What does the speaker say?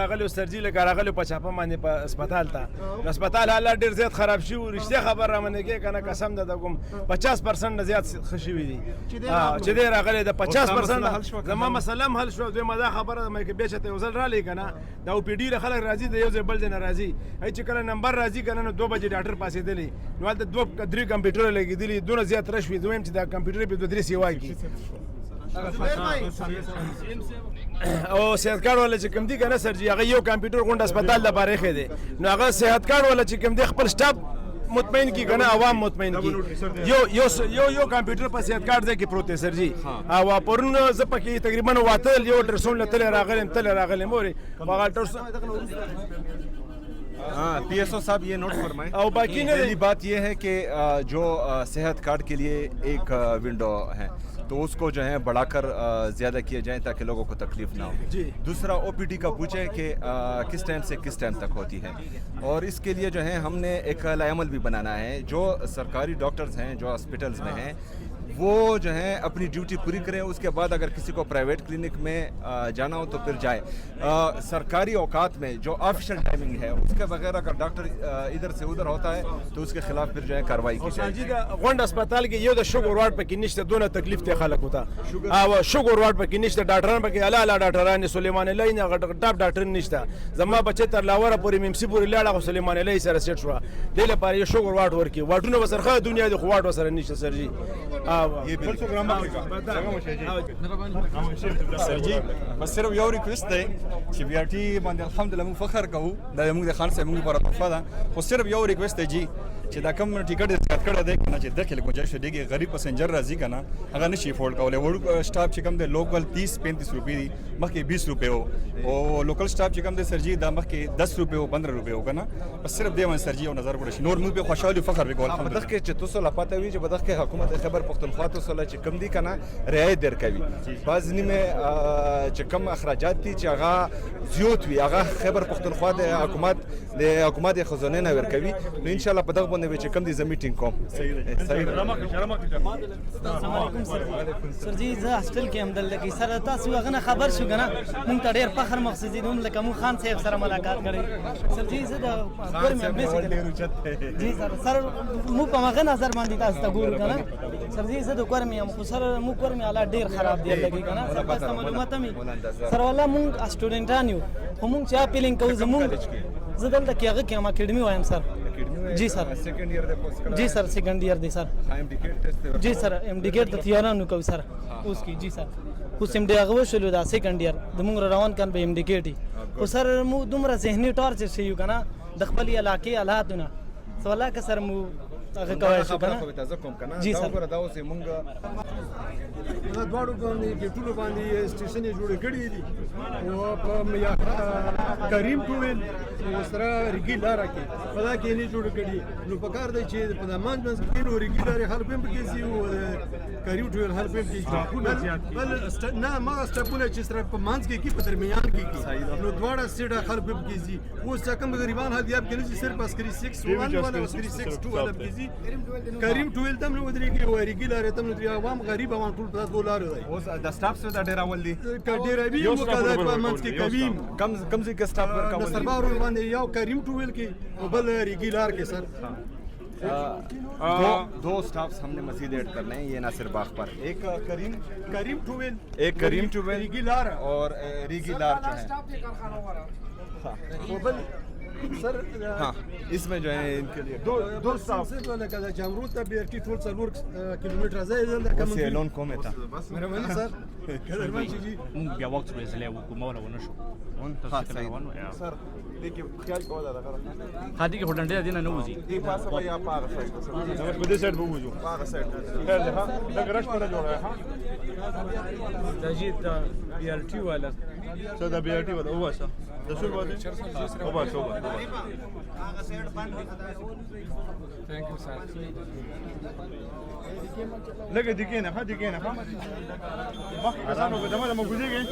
راغلی سرجي لکه راغلی په چاپه باندې په هسپتال ته نو هسپتال حالات ډېر زیات خراب شوي وو رښتیا خبر رامنې کې که نه قسم ده د کوم 50% نه زیات ښه شوي دي چې دی راغلی د 50% زما مسله هم حل شوه دویمه دا خبره ده که بیا چې ته یو ځل رالی که نه دا او پي ډي له خلک راځي د یو ځای بل ځای نه راځي هی چې کله نمبر راځي که نه نو 2 بجې ډاکټر پاسېدلی نو هلته 2-3 کمپیوټره لګېدلي دونه زیات رش وي دویم چې دا کمپیوټر پې 2-3 سیوا کړي او صحت کارت والا چې کوم دي که نه سر جي هغه یو کمپیوټر غونډه هسپتال دپاره ایښی دی نو هغه صحت کارت والا چې کوم دی خپل سټاف مطمئن کی کنه عوام مطمئن کی یو کمپیوټر په صحت کارت ځای کې پروت دی سر جي او پرون زه پکې تقریبا واته یو الټراساونډ له تللی راغلم اورې हाँ PSO साहब ये नोट फरमाएं और बाकी पहली बात ये है कि जो सेहत कार्ड के लिए एक विंडो है तो उसको जो है बढ़ाकर ज़्यादा किया जाए ताकि लोगों को तकलीफ ना हो जी। दूसरा OPD का पूछे कि किस टाइम से किस टाइम तक होती है और इसके लिए जो है हमने एक अमल भी बनाना है जो सरकारी डॉक्टर्स हैं जो हॉस्पिटल्स में हैं वो जो है अपनी ड्यूटी पूरी करें उसके बाद अगर किसी को प्राइवेट क्लिनिक में जाना हो तो फिर जाए सरकारी औकात में जो ऑफिशियल टाइमिंग है उसके बगैर अगर डॉक्टर इधर से उधर होता है तो उसके खिलाफ फिर जो है कार्रवाई की जाए غونډ هسپتال کې یو د شوګر وارډ پکې نشته دونه تکلیف ته خلک وتا او شوګر وارډ پکې نشته ډاکټران پکې اعلی ډاکټران سليمان الله نه ټاپ ډاکټر نشته زما بچی تر لاوره پورې ممسی پورې لاړه سليمان الله سره سیټ شو د لپاره یو شوګر وارډ ورکی واټونه وسرخه دنیا د خواټ وسره نشته سر جي ये सर जी बस सिर्फ यो रिक्वेस्ट है چې بي ار ټي باندې الحمدلله موږ فخر کوو دا موږ د خان صاحب موږ لپاره تحفه ده خو صرف یو ریکوست دی جی چې دا کم ټیکټ زیات کړی دی کنه چې داخله گنجائش دیږي غریب پسنجر راځي کنه هغه نشي افورد کولای وړو سټاف چې کم دی لوکل 30-35 روپے دی مخکې 20 روپے او لوکل سټاف چې کم دی سر جی دا مخکې 10 روپے او 15 روپے او کنه بس صرف دی سر جی او نظر وړي نور موږ په خوشاله فخر وکول الحمدلله دغه چې تاسو لا پته وی چې بدغه حکومت خبر پختونخوا تاسو لا چې کم دی کنه رعایت درکوي بعض نیمه چې کم اخراجات دي چې هغه زیات وي هغه خبر پختونخوا د حکومت خزانه نه ورکوي نو ان شاء الله په دغه باندې چې کم دي زمي ټینګ کوم صحیح السلام علیکم سر جی زه هاستل کې هم دلته کې سره تاسو هغه خبر شو کنه مونږ ته ډېر فخر محسوس دي لکه مو خان صاحب سره ملاقات کړی سر جی زه د ګورم جی سر مو په هغه نظر باندې تاسو ته ګورو کنه سر جی زه د ګورم یم خو سره مو ګورم حالات ډېر خراب دي لګي کنه سر تاسو معلومات مې سر والله مونږ سټوډنټان یو خو مونږ چا اپیلینګ کوو زمونږ زه دلته کې هغه کې هم اکیډمي وایم سر जी सर सेकंड ईयर जी सर सेकंड ईयर दे सर जी सर एमडीकेट د تیارانو کو سر उसकी जी सर اوس एमडी هغه شلو دا सेकंड ईयर د موږ روان کان به एमडीकेट او سر مو دومره ذهني ټارچر شي یو کنه د خپل علاقې حالاتونه سواله که سر مو هغه کوي شو کنه جی سر دا اوس موږ دا دواړو باندې ټولو باندې سټیشن جوړ کړی دي او په یا کریم ټول سره ریګولار کې خدا کې نه جوړ کړی نو په کار دی چې په دمان باندې کې نو ریګولار هر پم کې سي او کریم ټول هر پم کې بل نه ما سټپونه چې سره په مانځ کې په درمیان کې نو دواړه سیټه هر پم کې سي اوس څنګه غریبان هدیاب کې نه صرف عسکري 6 1 ولا عسکري 6 2 ولا کې سي کریم ټول تم نو ودرې کې او ریګولار تم نو عوام غریب عوام ټول په دولار دی اوس د سټاف سره د ډیر اول دي ډیر وی مو کدا په منځ کې کویم کم ځای کې سټاف ورکول سربار باندې یو کریم ټول کې او بل ریګولار کې سر दो स्टाफ्स हमने मजीद ऐड करने हैं ये नासिर बाग पर एक करीम टूवेल रेगुलर और रेगुलर जो है सर हाँ इसमें जो है इनके लिए दो स्टाफ से वाला का जामरूत था बीआरटी टोल सलूर किलोमीटर زائد ده कम से लोन कोमे था मेरा मन सर कदर मन जी بیا وخت ورسله حکومت ونه شو हाँ सही सर देखिए ख्याल को वाला लगा هادي کې هډنډه دي نه وځي دې پاسه بیا پاغه سایت زموږ په دې سایت به وځو پاغه سایت خیر ده دا ګرش پر جوړه ها دا جی دا بي ار ټي والا څه دا بي ار ټي ولا واسه د څور باندې او با شو هغه سایت باندې ثانک یو سر لګه دي کنه ها دي کنه ها مخ کسانو په دمه مو ګوزیږي